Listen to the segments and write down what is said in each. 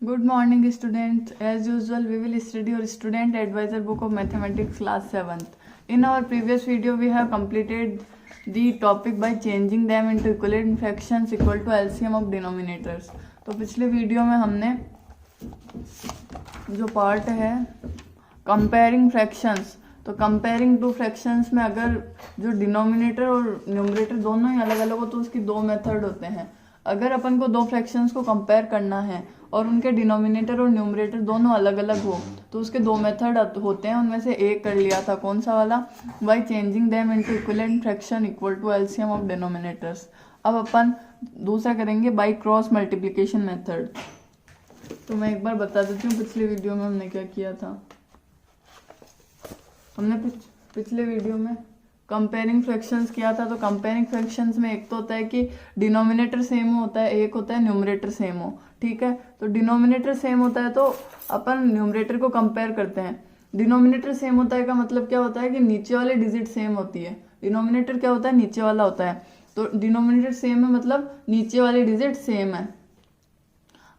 Good morning, students. As usual, we will study your student advisor book of mathematics class 7th. In our previous video, we have completed the topic by changing them into equivalent fractions equal to LCM of denominators. तो पिछले video में हमने जो part है comparing fractions, तो comparing two fractions में अगर जो डिनोमिनेटर और न्यूमरेटर दोनों ही अलग अलग हो तो उसकी दो मेथड होते हैं। अगर अपन को दो फ्रैक्शंस को कंपेयर करना है और उनके डिनोमिनेटर और न्यूमरेटर दोनों अलग अलग हो तो उसके दो मेथड होते हैं। उनमें से एक कर लिया था, कौन सा वाला, by changing them into equivalent fraction equal to LCM of denominators. अब अपन दूसरा करेंगे बाय क्रॉस मल्टीप्लिकेशन मेथड। तो मैं एक बार बता देती हूँ पिछले वीडियो में हमने क्या किया था। हमने पिछले वीडियो में कंपेयरिंग फ्रैक्शंस किया था। तो कंपेयरिंग फ्रैक्शंस में एक तो होता है कि डिनोमिनेटर सेम होता है, एक होता है न्यूमरेटर सेम हो। ठीक है, तो डिनोमिनेटर सेम होता है तो अपन न्यूमरेटर को कंपेयर करते हैं। डिनोमिनेटर सेम होता है का मतलब क्या होता है कि नीचे वाले डिजिट सेम होती है। डिनोमिनेटर क्या होता है, नीचे वाला होता है। तो डिनोमिनेटर सेम है मतलब नीचे वाले डिजिट सेम है।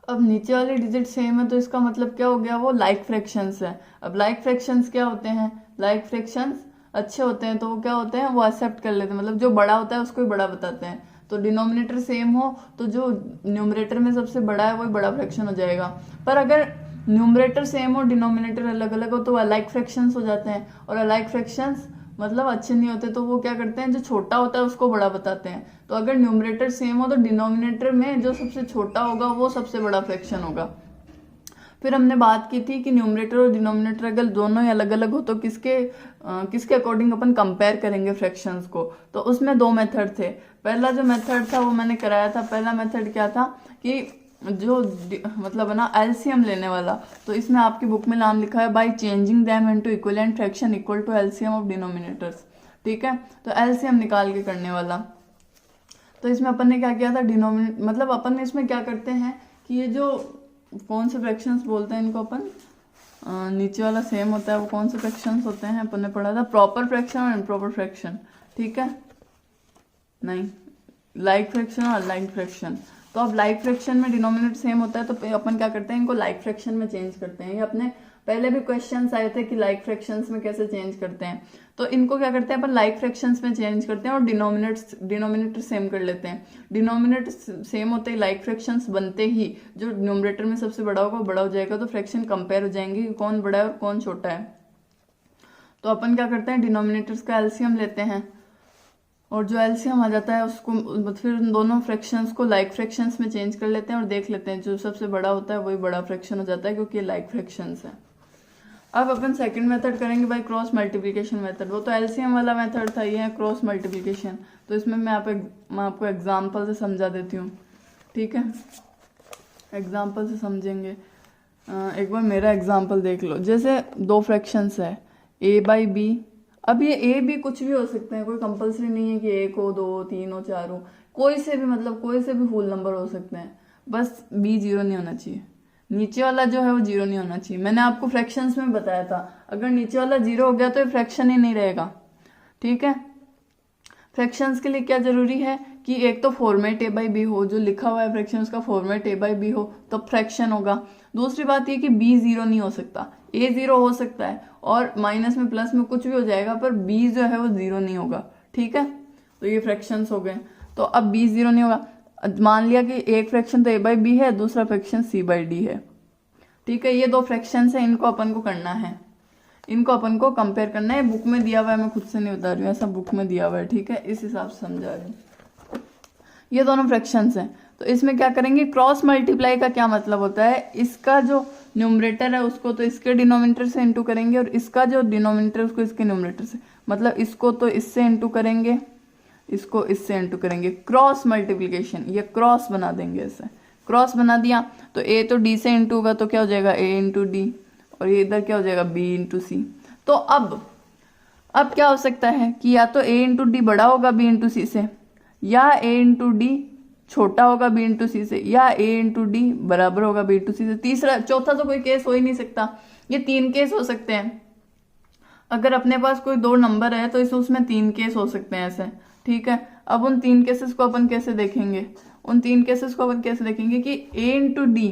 अब नीचे वाले डिजिट सेम है तो इसका मतलब क्या हो गया, वो लाइक फ्रैक्शंस है। अब लाइक फ्रैक्शंस क्या होते हैं, लाइक फ्रैक्शंस अच्छे होते हैं तो वो क्या होते हैं, वो एक्सेप्ट कर लेते हैं, मतलब जो बड़ा होता है उसको ही बड़ा बताते हैं। तो डिनोमिनेटर सेम हो तो जो न्यूमरेटर में सबसे बड़ा है वही बड़ा फ्रैक्शन हो जाएगा। पर अगर न्यूमरेटर सेम हो डिनोमिनेटर अलग अलग हो तो अलाइक फ्रैक्शंस हो जाते हैं। और अलाइक फ्रैक्शंस मतलब अच्छे नहीं होते तो वो क्या करते हैं, जो छोटा होता है उसको बड़ा बताते हैं। तो अगर न्यूमरेटर सेम हो तो डिनोमिनेटर में जो सबसे छोटा होगा वो सबसे बड़ा फ्रैक्शन होगा। फिर हमने बात की थी कि न्यूमरेटर और डिनोमिनेटर अगर दोनों ही अलग अलग हो तो किसके अकॉर्डिंग अपन कंपेयर करेंगे फ्रैक्शंस को। तो उसमें दो मेथड थे। पहला जो मेथड था वो मैंने कराया था। पहला मेथड क्या था कि जो मतलब है ना एलसीएम लेने वाला। तो इसमें आपकी बुक में नाम लिखा है by changing them into equivalent fraction equal to LCM of denominators. ठीक है, तो एलसीएम निकाल के करने वाला। तो इसमें अपन ने क्या किया था, डिनोमिनेट मतलब अपन इसमें क्या करते हैं कि ये जो कौन से फ्रैक्शंस बोलते हैं इनको अपन, नीचे वाला सेम होता है वो कौन से फ्रैक्शंस होते हैं अपन ने पढ़ा था, प्रॉपर फ्रैक्शन और इम्प्रॉपर फ्रैक्शन। ठीक है, नहीं, लाइक फ्रैक्शन और लाइक फ्रैक्शन। तो अब लाइक फ्रैक्शन में डिनोमिनेटर सेम होता है तो अपन क्या करते हैं, इनको लाइक फ्रैक्शन में चेंज करते हैं। ये अपने पहले भी क्वेश्चंस आए थे कि लाइक फ्रैक्शंस में कैसे चेंज करते हैं। तो इनको क्या करते हैं अपन लाइक फ्रैक्शंस में चेंज करते हैं और डिनोमिनेटर सेम कर लेते हैं। डिनोमिनेटर सेम होते ही लाइक फ्रैक्शंस बनते ही जो न्यूमरेटर में सबसे बड़ा होगा वो बड़ा हो जाएगा। तो फ्रैक्शन कंपेयर हो जाएंगे कि कौन बड़ा है और कौन छोटा है। तो अपन क्या करते हैं, डिनोमिनेटर्स का एलसीएम लेते हैं और जो एलसीएम आ जाता है उसको फिर उन दोनों फ्रैक्शंस को लाइक फ्रैक्शंस में चेंज कर लेते हैं और देख लेते हैं जो सबसे बड़ा होता है वही बड़ा फ्रैक्शन हो जाता है क्योंकि ये लाइक फ्रैक्शंस है। अब अपन सेकंड मेथड करेंगे बाय क्रॉस मल्टीप्लिकेशन मेथड। वो तो एलसीएम वाला मेथड था, ये है क्रॉस मल्टीप्लिकेशन। तो इसमें मैं आपको एग्जांपल से समझा देती हूँ। ठीक है, एग्जांपल से समझेंगे। एक बार मेरा एग्जांपल देख लो। जैसे दो फ्रैक्शंस है a बाई बी। अब ये a भी कुछ भी हो सकते हैं, कोई कंपलसरी नहीं है कि एक हो, दो हो, तीन हो, चार हो, कोई से भी मतलब कोई से भी होल नंबर हो सकते हैं। बस b जीरो नहीं होना चाहिए, नीचे वाला जो है वो जीरो नहीं होना चाहिए। मैंने आपको फ्रैक्शंस में बताया था अगर नीचे वाला जीरो हो गया तो ये फ्रैक्शन ही नहीं रहेगा। ठीक है, फ्रैक्शंस के लिए क्या जरूरी है कि एक तो फॉर्मेट a बाई बी हो, जो लिखा हुआ है फ्रैक्शन उसका फॉर्मेट a बाई बी हो तब फ्रैक्शन होगा। दूसरी बात ये कि b जीरो नहीं हो सकता, a जीरो हो सकता है और माइनस में प्लस में कुछ भी हो जाएगा पर b जो है वो जीरो नहीं होगा। ठीक है, तो ये फ्रैक्शंस हो गए। तो अब b जीरो नहीं होगा। मान लिया कि एक फ्रैक्शन तो a बाई बी है, दूसरा फ्रैक्शन c बाई डी है। ठीक है, ये दो फ्रैक्शंस है, इनको अपन को करना है, इनको अपन को कंपेयर करना है। बुक में दिया हुआ है, मैं खुद से नहीं बता रही हूँ, ऐसा बुक में दिया हुआ है। ठीक है, इस हिसाब से समझा रही हूँ। ये दोनों फ्रैक्शंस हैं तो इसमें क्या करेंगे, क्रॉस मल्टीप्लाई का क्या मतलब होता है, इसका जो न्यूमरेटर है उसको तो इसके डिनोमिनेटर से इंटू करेंगे और इसका जो डिनोमिनेटर है उसको इसके न्यूमरेटर से, मतलब इसको तो इससे इंटू करेंगे, इसको इससे इंटू करेंगे। क्रॉस मल्टीप्लीकेशन, ये क्रॉस बना देंगे। ऐसे क्रॉस बना दिया तो a तो d से इंटू होगा तो क्या हो जाएगा a इंटू डी, और ये इधर क्या हो जाएगा b इंटू सी। तो अब क्या हो सकता है कि या तो a इंटू डी बड़ा होगा b इंटू सी से, या a इंटू डी छोटा होगा b इंटू सी से, या a इंटू डी बराबर होगा b इंटू सी से। तीसरा चौथा तो कोई केस हो ही नहीं सकता। ये तीन केस हो सकते हैं। अगर अपने पास कोई दो नंबर है तो उसमें तीन केस हो सकते हैं ऐसे। ठीक है, अब उन तीन केसेस को अपन कैसे देखेंगे, उन तीन केसेस को अपन कैसे देखेंगे कि a इंटू डी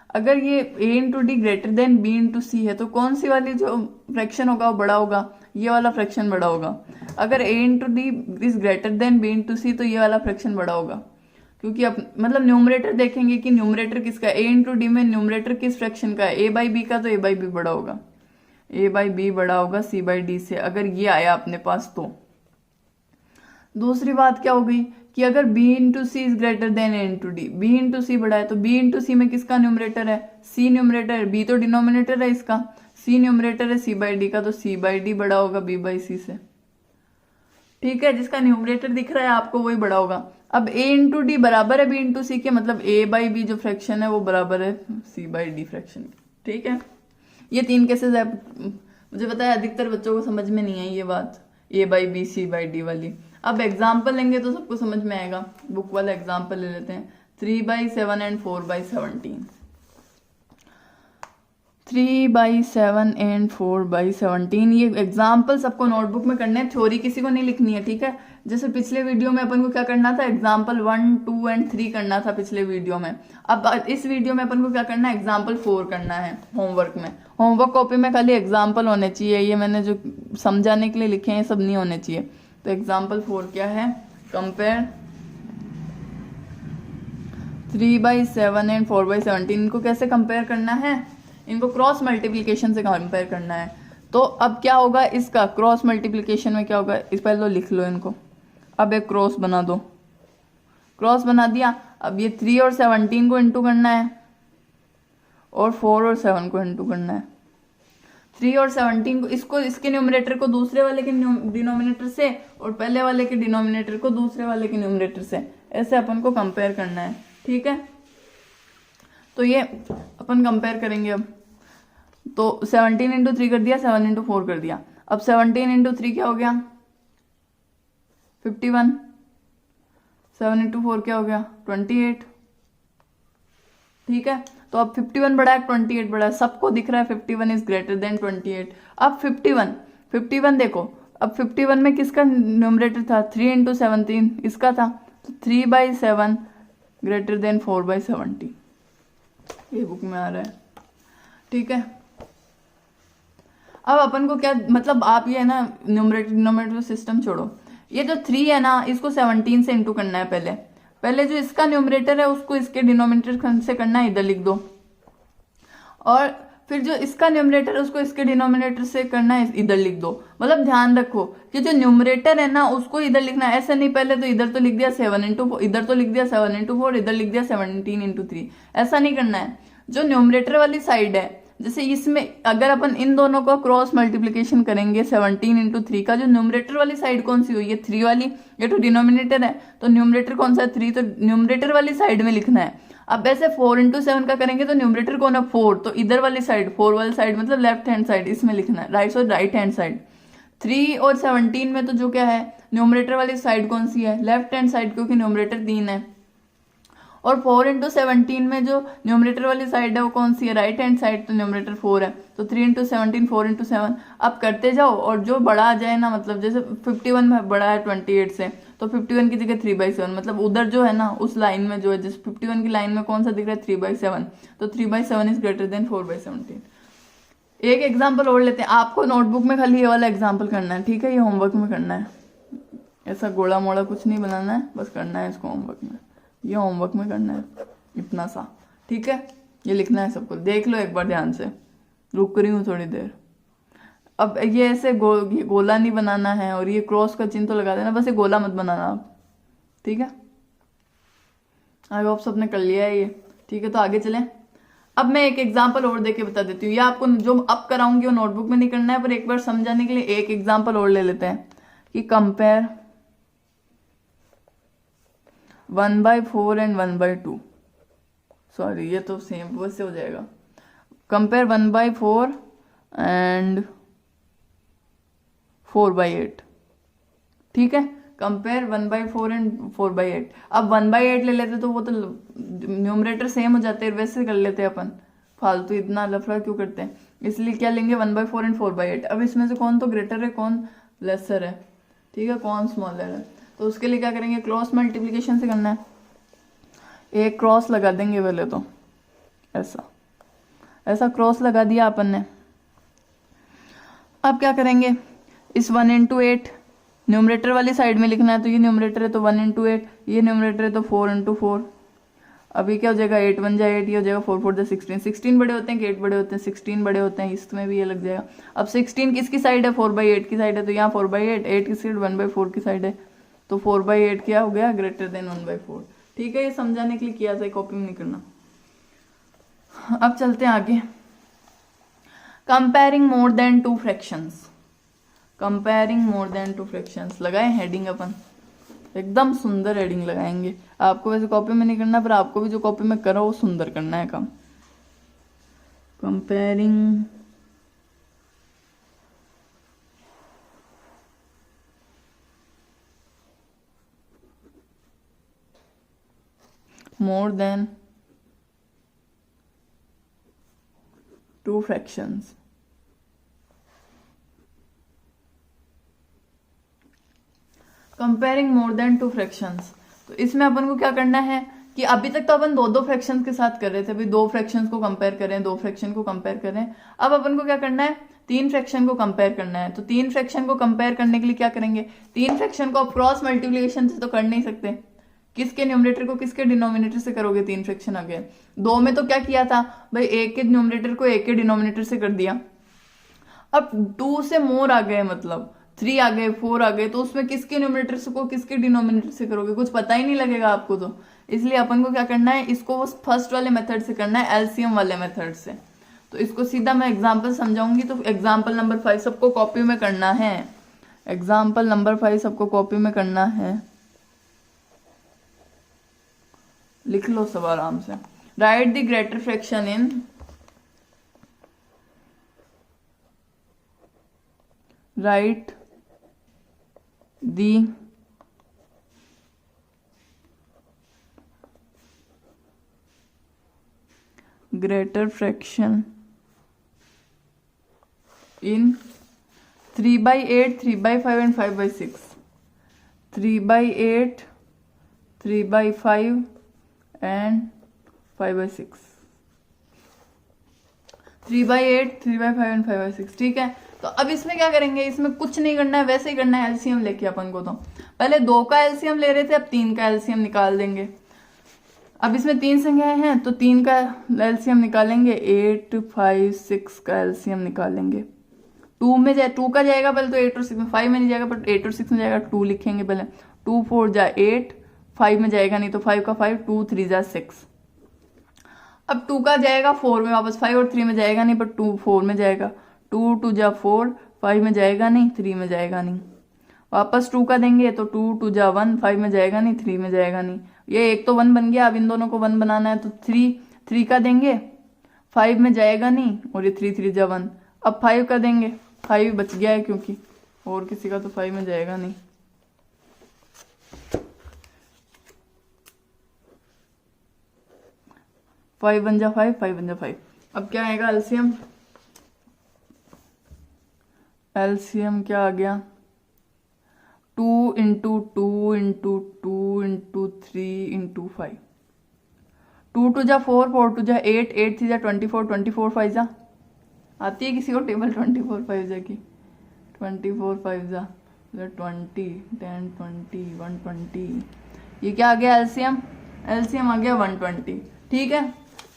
अगर ये a into D greater than b into C है तो कौन सी वाली जो फ्रैक्शन होगा वो बड़ा होगा, ये वाला फ्रैक्शन बड़ा होगा। अगर a into D is greater than b into C तो ये वाला फ्रैक्शन बड़ा होगा, क्योंकि अब मतलब न्यूमरेटर देखेंगे कि न्यूमरेटर किसका है, a इंटू डी में न्यूमरेटर किस फ्रैक्शन का है, a बाई बी का, तो a बाई बी बड़ा होगा, a बाई बी बड़ा होगा c बाई डी से, अगर ये आया अपने पास तो। दूसरी बात क्या हो गई कि अगर b into C is greater than a into D, b into C बड़ा है तो b इंटू सी में किसका न्यूमरेटर है, c न्यूमरेटर है, b तो डिनोमिनेटर है इसका, c न्यूमरेटर है c बाई डी का, तो c बाई डी बड़ा होगा b बाई सी से। ठीक है, जिसका न्यूमरेटर दिख रहा है आपको वही बड़ा होगा। अब a इंटू डी बराबर है b इंटू सी के, मतलब a बाई बी जो फ्रैक्शन है वो बराबर है c बाई डी फ्रैक्शन के। ठीक है, ये 3 केसेस है। मुझे पता है अधिकतर बच्चों को समझ में नहीं आई ये बात, a by B C by D वाली। अब एग्जाम्पल लेंगे तो सबको समझ में आएगा। बुक वाला एग्जाम्पल ले लेते हैं, 3/7 एंड 4/17। 3/7 एंड 4/17 ये एग्जाम्पल सबको नोटबुक में करने हैं, थ्योरी किसी को नहीं लिखनी है। ठीक है, जैसे पिछले वीडियो में अपन को क्या करना था, एग्जाम्पल 1, 2 एंड 3 करना था पिछले वीडियो में। अब इस वीडियो में अपन को क्या करना है, एग्जाम्पल 4 करना है होमवर्क में। होमवर्क कॉपी में खाली एग्जाम्पल होने चाहिए, ये मैंने जो समझाने के लिए लिखे हैं ये सब नहीं होने चाहिए। तो एग्जाम्पल 4 क्या है, कंपेयर 3/7 एंड 4/17। इनको कैसे कंपेयर करना है, इनको क्रॉस मल्टीप्लीकेशन से कंपेयर करना है। तो अब क्या होगा, इसका क्रॉस मल्टीप्लीकेशन में क्या होगा, इस पहले तो लिख लो इनको। अब एक क्रॉस बना दो, क्रॉस बना दिया। अब ये 3 और 17 को इंटू करना है और 4 और 7 को इंटू करना है। 3 और 17 को, इसको इसके न्यूमरेटर को दूसरे वाले के डिनोमिनेटर से और पहले वाले के डिनोमिनेटर को दूसरे वाले के न्यूमरेटर से, ऐसे अपन को कंपेयर करना है। ठीक है, तो ये अपन कंपेयर करेंगे। अब तो 17 इंटू 3 कर दिया, 7 इंटू 4 कर दिया। अब 17 इंटू 3 क्या हो गया, 51। 7 इंटू 4 क्या हो गया, 28। ठीक है, तो अब 51 बड़ा है 28 बड़ा है, सबको दिख रहा है 51 इज ग्रेटर देन 28। अब 51 देखो, अब 51 में किसका न्यूमरेटर था, 3 इंटू 17 इसका था, तो 3/7 ग्रेटर देन 4/17, ये बुक में आ रहा है। ठीक है, अब अपन को क्या मतलब, आप ये है ना न्यूमरेटर डिनोमिनेटर सिस्टम छोड़ो, ये जो 3 है ना इसको 17 से इंटू करना है। पहले जो इसका न्यूमरेटर है उसको इसके डिनोमिनेटर से करना है, इधर लिख दो। और फिर जो इसका न्यूमरेटर है उसको इसके डिनोमिनेटर से करना है, इधर लिख दो। मतलब ध्यान रखो कि जो न्यूमरेटर है ना उसको इधर लिखना है, ऐसा नहीं पहले तो इधर तो लिख दिया 7 इंटू 4, इधर तो लिख दिया 7 इंटू 4, इधर लिख दिया 17 इंटू 3, ऐसा नहीं करना है। जो न्यूमरेटर वाली साइड है, जैसे इसमें अगर अपन इन दोनों को क्रॉस मल्टीप्लीकेशन करेंगे 17 इंटू 3 का, जो न्यूमरेटर वाली साइड कौन सी हुई, ये 3 वाली, ये तो डिनोमिनेटर है, तो न्यूमरेटर कौन सा है 3, तो न्यूमरेटर वाली साइड में लिखना है। अब ऐसे 4 इंटू 7 का करेंगे तो न्यूमरेटर कौन है 4, तो इधर वाली साइड 4 वाली साइड मतलब लेफ्ट हैंड साइड इसमें लिखना है, राइट और राइट हैंड साइड। 3 और 17 में तो जो क्या है न्यूमरेटर वाली साइड कौन सी है, लेफ्ट हैंड साइड, क्योंकि न्यूमरेटर 3 है। और 4 इंटू 17 में जो न्यूमरेटर वाली साइड है वो कौन सी है, राइट हैंड साइड, तो न्यूमरेटर 4 है। तो 3 इंटू 17, 4 इंटू 7, अब करते जाओ और जो बड़ा आ जाए ना, मतलब जैसे 51 में बड़ा है 28 से, तो 51 की जगह 3/7, मतलब उधर जो है ना उस लाइन में जो है, जिस 51 की लाइन में कौन सा दिख रहा है 3/7, तो 3/7 इज ग्रेटर देन 4/17। एक एग्जाम्पल और लेते हैं, आपको नोटबुक में खाली ये वाला एग्जाम्पल करना है। ठीक है, ये होमवर्क में करना है, ऐसा गोला मोड़ा कुछ नहीं बनाना है, बस करना है इसको होमवर्क में, ये होमवर्क में करना है इतना सा। ठीक है, ये लिखना है सबको, देख लो एक बार ध्यान से, रुक रही हूँ थोड़ी देर। अब ये ऐसे ये गोला नहीं बनाना है, और ये क्रॉस का चिन्ह तो लगा देना, बस ये गोला मत बनाना आप। ठीक है, आई होप सबने कर लिया है ये। ठीक है, तो आगे चलें। अब मैं एक एग्जाम्पल और देके बता देती हूँ, ये आपको जो अब कराऊंगी वो नोटबुक में नहीं करना है, पर एक बार समझाने के लिए एक एग्जाम्पल और ले लेते हैं कि कंपेयर 1/4 एंड 1/2। सॉरी, ये तो सेम वैसे हो जाएगा, कंपेयर 1/4 एंड 4/8। ठीक है, कंपेयर 1/4 एंड 4/8। अब 1/8 ले लेते तो वो तो न्यूमरेटर सेम हो जाते हैं, वैसे कर लेते हैं अपन, फालतू इतना लफड़ा क्यों करते हैं, इसलिए क्या लेंगे 1/4 एंड 4/8। अब इसमें से कौन तो ग्रेटर है कौन लेसर है, ठीक है, कौन स्मॉलर है, तो उसके लिए क्या करेंगे, क्रॉस मल्टीप्लीकेशन से करना है। एक क्रॉस लगा देंगे पहले तो ऐसा, ऐसा क्रॉस लगा दिया अपन ने। अब क्या करेंगे, इस 1 इंटू 8 न्यूमरेटर वाली साइड में लिखना है, तो ये न्यूमरेटर है तो 1 इंटू 8, ये न्यूमरेटर है तो 4 इंटू 4। अभी क्या हो जाएगा, 8 1 जाए 8, ये हो जाएगा 4 4 16। 16 बड़े होते हैं कि 8 बड़े होते हैं, 16 बड़े होते हैं, इसमें भी ये लग जाएगा। अब 16 किसकी साइड है, 4/8 की साइड है, तो यहाँ 4/8, 8 की साइड 1/4 की साइड है, तो 4/8 क्या हो गया, ग्रेटर देन 1/4। ठीक है, ये समझाने के लिए किया था, कॉपी में नहीं करना। अब चलते हैं आगे, comparing more than 2 fractions. Comparing more than 2 fractions लगाए हेडिंग, अपन एकदम सुंदर हेडिंग लगाएंगे। आपको वैसे कॉपी में नहीं करना, पर आपको भी जो कॉपी में करो वो सुंदर करना है काम। Comparing more than 2 fractions. Comparing more than 2 fractions, तो इसमें अपन को क्या करना है कि अभी तक तो अपन 2 फ्रैक्शंस के साथ कर रहे थे, अभी 2 फ्रैक्शंस को कंपेयर करें, 2 फ्रैक्शन को कंपेयर करें। अब अपन को क्या करना है, 3 फ्रैक्शन को कंपेयर करना है। तो 3 फ्रैक्शन को कंपेयर करने के लिए क्या करेंगे, 3 फ्रैक्शन को आप क्रॉस मल्टीप्लिकेशन से तो कर नहीं सकते, किसके न्यूमरेटर को किसके डिनोमिनेटर से करोगे, 3 फ्रैक्शन आ गए। 2 में तो क्या किया था भाई, एक के न्यूमरेटर को एक के डिनोमिनेटर से कर दिया। अब 2 से मोर आ गए, मतलब 3 आ गए, 4 आ गए, तो उसमें किसके न्यूमरेटर से को किसके डिनोमिनेटर से करोगे, कुछ पता ही नहीं लगेगा आपको। तो इसलिए अपन को क्या करना है, इसको वो फर्स्ट वाले मेथड से करना है, एलसीएम वाले मेथड से। तो इसको सीधा मैं एग्जांपल समझाऊंगी। तो एग्जांपल नंबर 5 सबको कॉपी में करना है, एग्जांपल नंबर 5 सबको कॉपी में करना है, लिख लो सब आराम से। Right the greater fraction in write the greater fraction in 3/8, 3/5 and 5/6. 3/8, 3/5 and 5/6। 3/8, 3/5 and 5/6। ठीक है, तो अब इसमें क्या करेंगे, इसमें कुछ नहीं करना है, वैसे ही करना है एलसीएम लेके अपन को। तो पहले 2 का एलसीएम ले रहे थे, अब 3 का एलसीएम निकाल देंगे। अब इसमें 3 संख्याएं हैं तो 3 का एलसीएम निकालेंगे, 8 5 6 का एलसीएम निकालेंगे। 2 में जाए 2 का जाएगा पहले, तो 8 और 6 में, 5 में नहीं जाएगा बट 8 और 6 में जाएगा, 2 लिखेंगे पहले। 2 4 जा 8, 5 में जाएगा नहीं तो 5 का 5, 2 3 जा 6। अब 2 का जाएगा 4 में वापस, 5 और 3 में जाएगा नहीं बट 2 4 में जाएगा, 2 2 जा 4, 5 में जाएगा नहीं, 3 में जाएगा नहीं। वापस 2 का देंगे तो 2 2 जा 1, 5 में जाएगा नहीं, 3 में जाएगा नहीं। ये एक तो 1 बन गया, अब इन दोनों को 1 बनाना है, तो 3 का देंगे, 5 में जाएगा नहीं, और ये 3 3 जा 1। अब 5 का देंगे, 5 बच गया है क्योंकि और किसी का तो 5 में जाएगा नहीं। फाइव 1 जा 5, 5 1 जा 5। अब क्या आएगा एलसीएम, एलसीएम क्या आ गया, 2 इंटू 2 इंटू 2 इंटू 3 इंटू 5। 2 2 जा 4, 4 2 जा 8, 8 3 जा 24, 24 5 जा, आती है किसी को टेबल 24 5 जा की, 24 5 जा 20, 10 20 120। ये क्या आ गया एलसीएम, एलसीएम आ गया 120। ठीक है,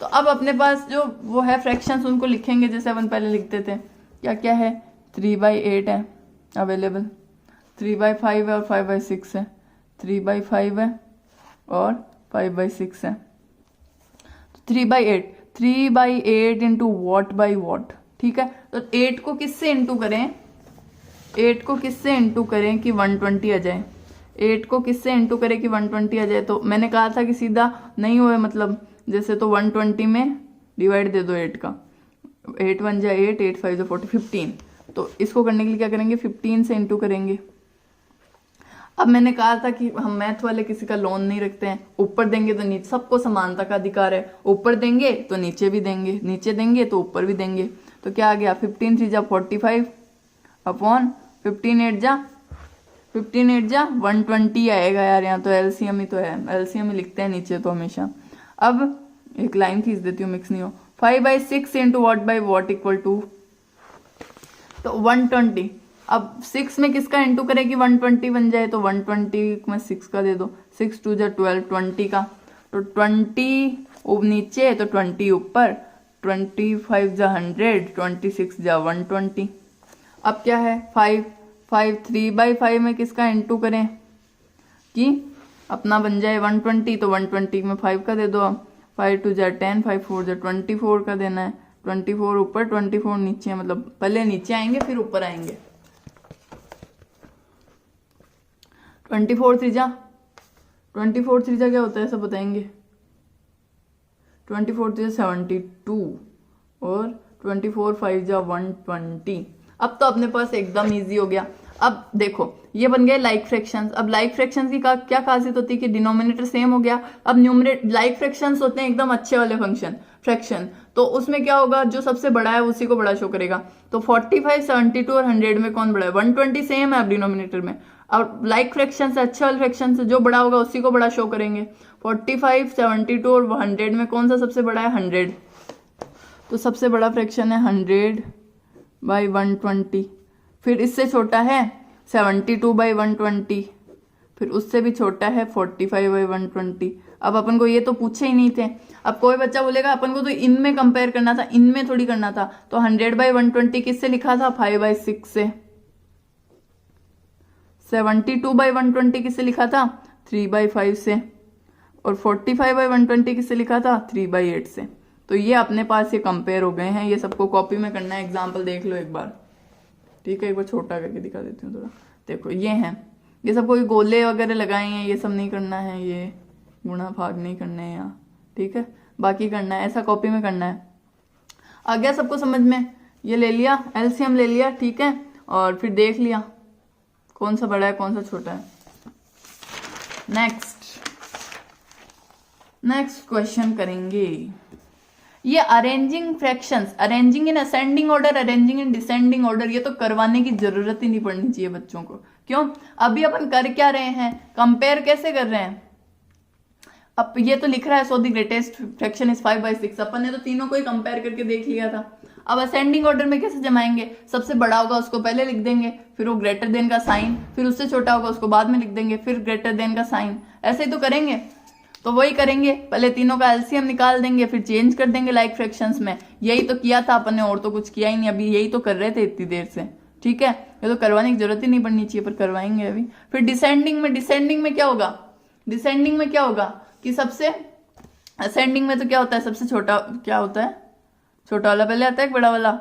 तो अब अपने पास जो वो है फ्रैक्शंस उनको लिखेंगे जैसे अपन पहले लिखते थे। क्या क्या है, 3/8 है अवेलेबल, 3/5 है और 5/6 है, 3/5 है और 5/6 है। 3/8, 3/8 इंटू वॉट बाई वॉट। ठीक है, तो 8 को किससे इंटू करें, 8 को किससे इंटू करें कि 120 आ जाए, 8 को किससे इंटू करें कि 120 आ जाए। तो मैंने कहा था कि सीधा नहीं हुए, मतलब जैसे तो 120 में डिवाइड दे दो 8 का, 8 1 जा 8, 8 5 जा 40, 15। तो इसको करने के लिए क्या करेंगे, 15 से इंटू करेंगे। अब मैंने कहा था कि हम मैथ वाले किसी का लोन नहीं रखते हैं, ऊपर देंगे तो नीचे, सबको समानता का अधिकार है, ऊपर देंगे तो नीचे भी देंगे, नीचे देंगे तो ऊपर भी देंगे। तो क्या आ गया, 15 3 जा 45 अपॉन 15 8 जा 120 आएगा यार, यहाँ तो एलसीएम ही तो है, एलसीएम ही लिखते हैं नीचे तो हमेशा। अब एक लाइन खींच देती हूँ, मिक्स नहीं हो, 5/6 इंटू वॉट इक्वल टू, तो 120। अब 6 में किसका इंटू करेगी 120 बन जाए, तो 120 में 6 का दे दो, 6 2 जा 12, 20 का, तो 20 नीचे तो 20 ऊपर, 25 जा 100, 26 जा 120। अब क्या है 5 3/5 में किसका इंटू करें कि अपना बन जाए 120, तो 120 में 5 का दे दो। अब 5 2 जा 10, 5 4 जा 24 का देना है, 24 ऊपर 24 नीचे, मतलब पहले नीचे आएंगे फिर ऊपर आएंगे। 24 3 जा क्या होता है सब बताएंगे। 24 3 जा 72 और 24 5 जा 120। अब तो अपने पास एकदम इजी हो गया। अब देखो ये बन गए लाइक फ्रैक्शंस। अब लाइक फ्रैक्शंस की क्या खासियत होती है कि डिनोमिनेटर सेम हो गया। अब न्यूमरेटर लाइक फ्रैक्शंस होते हैं एकदम अच्छे वाले फ्रैक्शन, तो उसमें क्या होगा जो सबसे बड़ा है उसी को बड़ा शो करेगा। तो 45 72 और 100 में कौन बड़ा है, 120 सेम है अब डिनोमिनेटर में। और लाइक फ्रैक्शन से अच्छे वाले फ्रैक्शन से जो बड़ा होगा उसी को बड़ा शो करेंगे। 45 72 और 100 में कौन सा सबसे बड़ा है 100, तो सबसे बड़ा फ्रैक्शन है 100/120। फिर इससे छोटा है 72/120, फिर उससे भी छोटा है 45/120। अब अपन को ये तो पूछे ही नहीं थे। अब कोई बच्चा बोलेगा अपन को तो इनमें कंपेयर करना था, इनमें थोड़ी करना था, तो 100/120 किससे लिखा था 5/6 से। 72/120 किससे लिखा था 3/5 से, और 45/120 किससे लिखा था 3/8 से। तो ये अपने पास ये कंपेयर हो गए हैं। ये सबको कॉपी में करना है, एग्जाम्पल देख लो एक बार, ठीक है। एक बार छोटा करके दिखा देती हूँ थोड़ा। देखो ये हैं, ये सब कोई गोले वगैरह लगाए हैं, ये सब नहीं करना है, ये गुणा भाग नहीं करने हैं यहाँ, ठीक है। बाकी करना है ऐसा कॉपी में करना है। आ गया सबको समझ में। ये ले लिया एलसीएम ले लिया, ठीक है, और फिर देख लिया कौन सा बड़ा है कौन सा छोटा है। नेक्स्ट क्वेश्चन करेंगे। ये अरेंजिंग फ्रैक्शंस, अरेंजिंग इन असेंडिंग ऑर्डर, अरेंजिंग इन डिसेंडिंग ऑर्डर, ये तो करवाने की जरूरत ही नहीं पड़नी चाहिए बच्चों को। क्यों, अभी अपन कर क्या रहे हैं, कंपेयर कैसे कर रहे हैं। अब ये तो लिख रहा है so the greatest fraction is 5/6, अपन ने तो तीनों को ही कंपेयर करके देख लिया था। अब असेंडिंग ऑर्डर में कैसे जमाएंगे, सबसे बड़ा होगा उसको पहले लिख देंगे, फिर वो ग्रेटर देन का साइन, फिर उससे छोटा होगा उसको बाद में लिख देंगे, फिर ग्रेटर देन का साइन, ऐसे ही तो करेंगे। तो वही करेंगे, पहले तीनों का एलसीएम निकाल देंगे, फिर चेंज कर देंगे लाइक फ्रैक्शंस में। यही तो किया था अपन ने, और तो कुछ किया ही नहीं, अभी यही तो कर रहे थे इतनी देर से, ठीक है। ये तो करवाने की जरूरत ही नहीं पड़नी चाहिए, पर करवाएंगे अभी। फिर डिसेंडिंग में क्या होगा, डिसेंडिंग में क्या होगा कि सबसे, असेंडिंग में तो क्या होता है सबसे छोटा क्या होता है, छोटा वाला पहले आता है बड़ा वाला,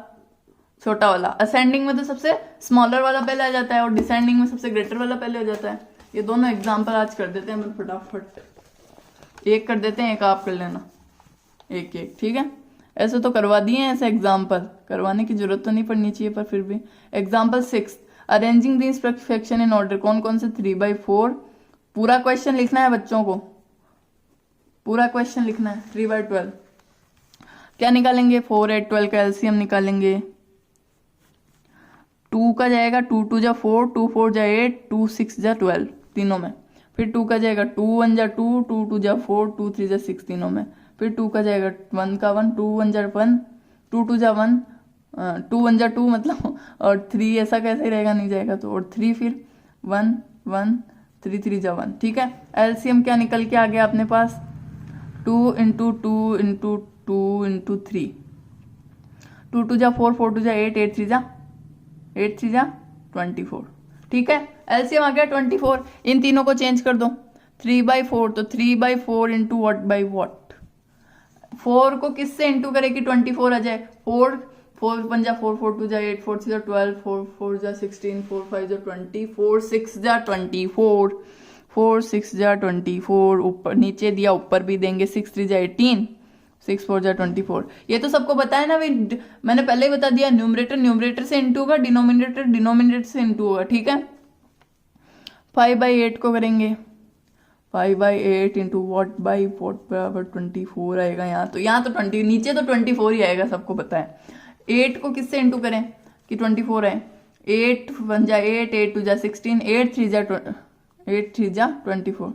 छोटा वाला। असेंडिंग में तो सबसे स्मॉलर वाला पहले आ जाता है, और डिसेंडिंग में सबसे ग्रेटर वाला पहले हो जाता है। ये दोनों एग्जाम्पल आज कर देते हैं फटाफट, एक कर देते हैं, एक आप कर लेना, एक एक, ठीक है। ऐसे तो करवा दिए हैं, ऐसे एग्जाम्पल करवाने की जरूरत तो नहीं पड़नी चाहिए, पर फिर भी। Example 6, arranging this fraction in order, कौन कौन से 3/4। पूरा क्वेश्चन लिखना है बच्चों को, पूरा क्वेश्चन लिखना है। 3/12 क्या निकालेंगे, 4 8 12 का एलसीएम निकालेंगे। 2 का जाएगा 2 2 जा 4, 2 4 जा 8, 2 6 जा 12 तीनों में। फिर 2 का जाएगा 2 1 जा 2, 2 2 जा 4, 2 3 जा 6 तीनों में। फिर 2 का जाएगा 1 का 1, 2 1 जा 1, 2 2 जा 1, 2 1 जा 2 मतलब, और 3 ऐसा कैसे रहेगा नहीं जाएगा तो, और 3 फिर 1 1 3 3 जा 1, ठीक है। एलसीएम क्या निकल के आ गया अपने पास 2 इंटू 2 इंटू 2 इंटू 3, 2 2 जा 4, 4 2 जा 8, 8 3 जा 24, ठीक है। एलसीएम आ गया 24। इन तीनों को चेंज कर दो, 3/4, तो 3/4 इंटू वॉट बाई वॉट। 4 को किससे इंटू करेगी 24 आ जाए, 4 4 1 जा 4, 4 2 जा 8, 4 3 जा 12, 4 4 जा 16, 4 5 जा 20, 4 6 जा 24, 4 6 जा 24, ऊपर नीचे दिया ऊपर भी देंगे, 6 3 जा 18, 6 4 जा 24। ये तो सबको बताया ना भाई, मैंने पहले ही बता दिया, न्यूमरेटर से इंटू होगा, डिनोमिनेटर से इंटू होगा, ठीक है। 5/8 को करेंगे, 5/8 इंटू वॉट बाई वॉट बराबर 24 आएगा। यहाँ तो 20, नीचे तो 24 ही आएगा, सबको पता है। 8 को किससे इंटू करें कि 24 आए, 8 1 जा 8, 8 2 जा 16, 8 3 जा 24,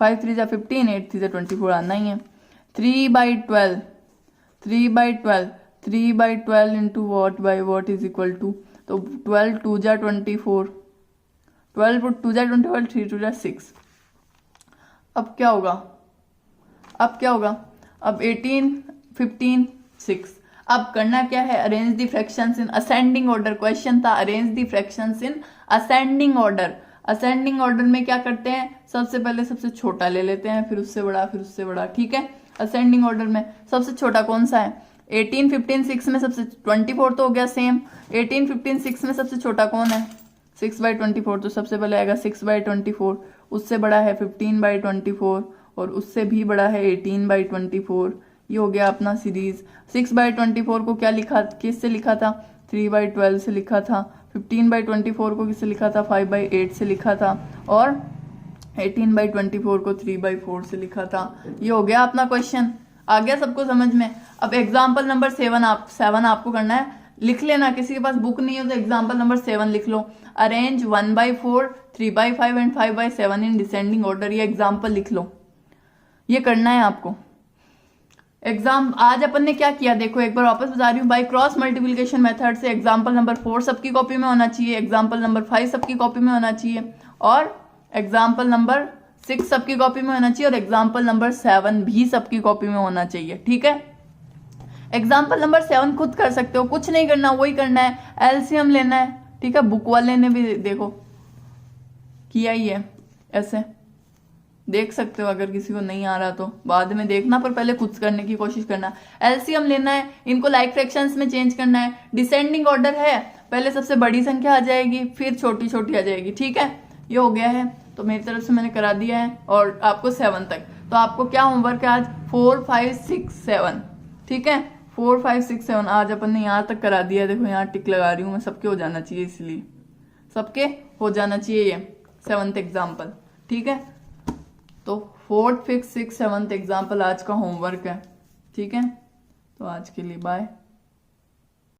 5 3 जा 15, 8 3 जा 24 आना ही है। 3/12 3/12, 3/12 into what by what is equal to, तो 12 2 जा 24, 12 2 जा 24, 3 2 जा 6। अब क्या होगा, अब 18 15 6। अब करना क्या है, arrange the fractions in ascending order. Question था arrange the fractions in ascending order. Ascending order में क्या करते हैं, सबसे पहले सबसे छोटा ले लेते हैं, फिर उससे बड़ा, फिर उससे बड़ा, ठीक है। असेंडिंग ऑर्डर में सबसे छोटा कौन सा है, 18 15 6 में सबसे 24 तो हो गया सेम। 18 15 6 में सबसे छोटा कौन है, 6/24, तो सबसे पहले आएगा 6/24, उससे बड़ा है 15/24 और उससे भी बड़ा है 18/24। ये हो गया अपना सीरीज। 6/24 को क्या लिखा, किससे लिखा था, 3/12 से लिखा था। 15/24 को किससे लिखा था, 5/8 से लिखा था। और 18/24 को 3/4 से लिखा था। ये हो गया अपना क्वेश्चन। आ गया सबको समझ में। अब एग्जाम्पल नंबर 7 आपको करना है, लिख लेना। किसी के पास बुक नहीं है तो एग्जाम्पल नंबर 7 लिख लो। Arrange 1/4, 3/5 and 5/7 in descending order. ये एग्जाम्पल लिख लो, ये करना है आपको। एग्जाम आज अपन ने क्या किया देखो, एक बार वापस बता रही हूँ। बाय क्रॉस मल्टीप्लिकेशन मेथड से एग्जाम्पल नंबर 4 सबकी कॉपी में होना चाहिए, एग्जाम्पल नंबर 5 सबकी कॉपी में होना चाहिए, और एग्जाम्पल नंबर 6 सबकी कॉपी में होना चाहिए, और एग्जाम्पल नंबर 7 भी सबकी कॉपी में होना चाहिए, ठीक है। एग्जाम्पल नंबर 7 खुद कर सकते हो, कुछ नहीं करना, वही करना है, एलसीएम लेना है, ठीक है। बुक वाले ने भी देखो किया ही है, ऐसे देख सकते हो। अगर किसी को नहीं आ रहा तो बाद में देखना, पर पहले खुद करने की कोशिश करना। एलसीएम लेना है, इनको लाइक फ्रैक्शंस में चेंज करना है। डिसेंडिंग ऑर्डर है, पहले सबसे बड़ी संख्या आ जाएगी, फिर छोटी छोटी आ जाएगी, ठीक है। ये हो गया है, तो मेरी तरफ से मैंने करा दिया है, और आपको 7 तक। तो आपको क्या होमवर्क है आज, 4 5 6 7, ठीक है। 4 5 6 7 आज अपन ने यहाँ तक करा दिया है। देखो यहाँ टिक लगा रही हूँ मैं, सबके हो जाना चाहिए, इसलिए सबके हो जाना चाहिए ये 7th एग्जाम्पल, ठीक है। तो 4th 5th 6th 7th example आज का होमवर्क है, ठीक है। तो आज के लिए बाय।